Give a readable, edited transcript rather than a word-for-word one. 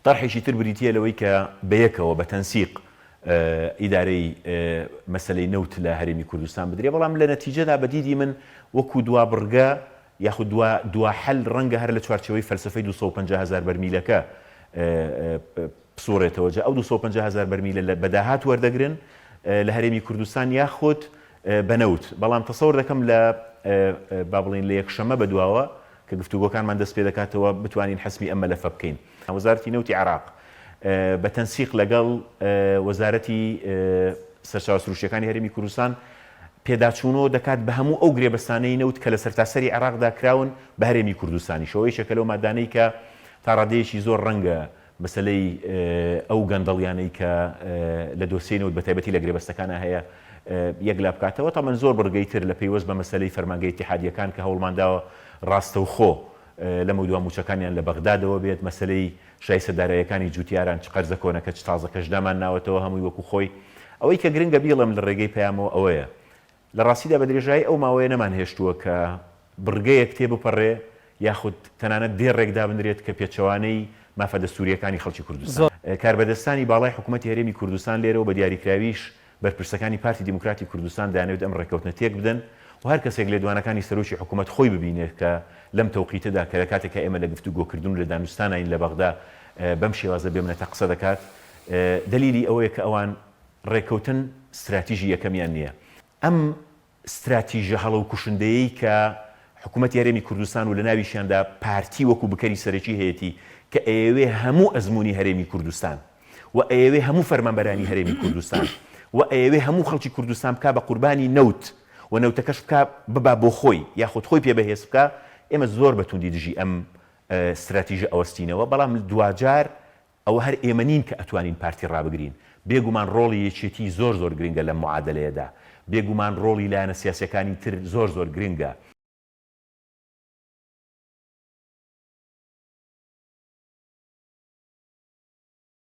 طرحێکی تر بریتە لەوەی کە بەیەکەوە بە تەنسیق ئیدارەی مەسلەی نەوت لە هەرێمی کوردستان بدرێ، بەڵام لە نەتیجەدا بەدیدی من وەکو دوا بڕگە یاخود دوا حەل ڕەنگە هەر لە چوارچەوەی فەلسفەی 250,000 بەرمیلەکە بسوڕێتەوە. جا ئەو 250,000 بەرمیلە بەداهات وەردەگرن لە هەرێمی کوردستان یاخود بەنەوت. بەڵام تەسەوڕ دەکەم لە با بڵێن لە یەکشەمە بەدواوە کە گفتوگۆکانمان دەست پێ دەکاتەوە بتوانین حەسمی ئەمە لەفە بکەین. وەزارەتی نەوتی عێراق بە تەنسیق لەگەڵ وەزارەتی سەرچاوە سروشتیەکانی هەرێمی کوردستان پێداچوونەوە دەکات بە هەموو ئەو گرێبەستانەی نەوت کە لە سەرتاسەری عێراقدا کراون بە هەرێمی کوردستانی. شەوەی شەکە لەو مادانەی کە تا ڕادەیەکی زۆر ڕەنگە مەسلەی ئەو گەندەڵیانەی کە لە دۆسیە نەوت بەتایبەتی لە گرێبەستەکانە هەیە یەکلا بکاتەوە. تەمەن زۆر بڕگەی تر لە پەیوەست بە مەسلەی فەرمانگەی ئیتیحادیەکان کە هەوڵمانداوە ڕاستەوخۆ لەمە دووە موچەکانیان لە بەغدادەوە بێت، مەسلەی شای سەداراییەکانی جوتیاران چ قەرزە کۆنەکە چ تازە کەشدامان ناوەتەوە هەمووی وەکو خۆی. ئەوەی کە گرنگە بیڵم لە ڕێگەی پەیامەوە ئەوەیە لە ڕاستیدا بە درێژایی ئەو ماوەیە نەمان هێشتووە کە بڕگەیەک تێبپەڕێ یاخود تەنانەت دێڕێکدا بنرێت کە پێچەوانەی مافە دەستوریەکانی خەڵکی کوردستان. کاربەدەستانی باڵای حکوومەتی هەرێمی کوردستان لێرەوە بە دیاریکراویش بەرپرسەکانی پارتی دیموکراتی کوردستان دەیانەوێت ئەم ڕێکەوتنە تێک بدەن و هەر کەسێک لێدوانەکانی سەرۆکی حکوومەت خۆی ببینێت کە لەم تەوقیتەدا کە لە کاتێکە ئێمە لە گفتوگۆکردن لە دانوستانین لە بەغدا بەم شێوازە بێمنەتە قسە دەکات، دلیلی ئەوەیە کە ئەوان ڕێکەوتن استراتیژی یەکەمیان نییە. ئەم استراتیژە هەڵە و کوشندەیەی کە حکوومەتی هەرێمی کوردستان و لە ناویشیاندا پارتی وەکو بکەری سەرەکی هەیەی کە ئەوێ هەموو ئەزمموی هەرێمی کوردستان و ئەوێ هەموو فەرمانبەرانی هەرێمی کوردستان و ئەوێ هەموو خەڵکی کوردستان بکە بە قوربانی نەوت و نەوتەکەش بکە ببا بۆ خۆی یاخود خۆی پێبەهێز بکە. ئێمە زۆر بەتوندی دژی ئەم استراتیژە ئەوەستینەوە، بەڵام دوجار ئەوە هەر ئێمە نین کە ئەتوانین پارتی ڕابگرین. بێگومان ڕۆڵی یەکێتی زۆر گرنگە لە معادلەیەدا، بێگومان ڕۆڵی لایەنە سیاسەکانی تر زۆر گرنگە.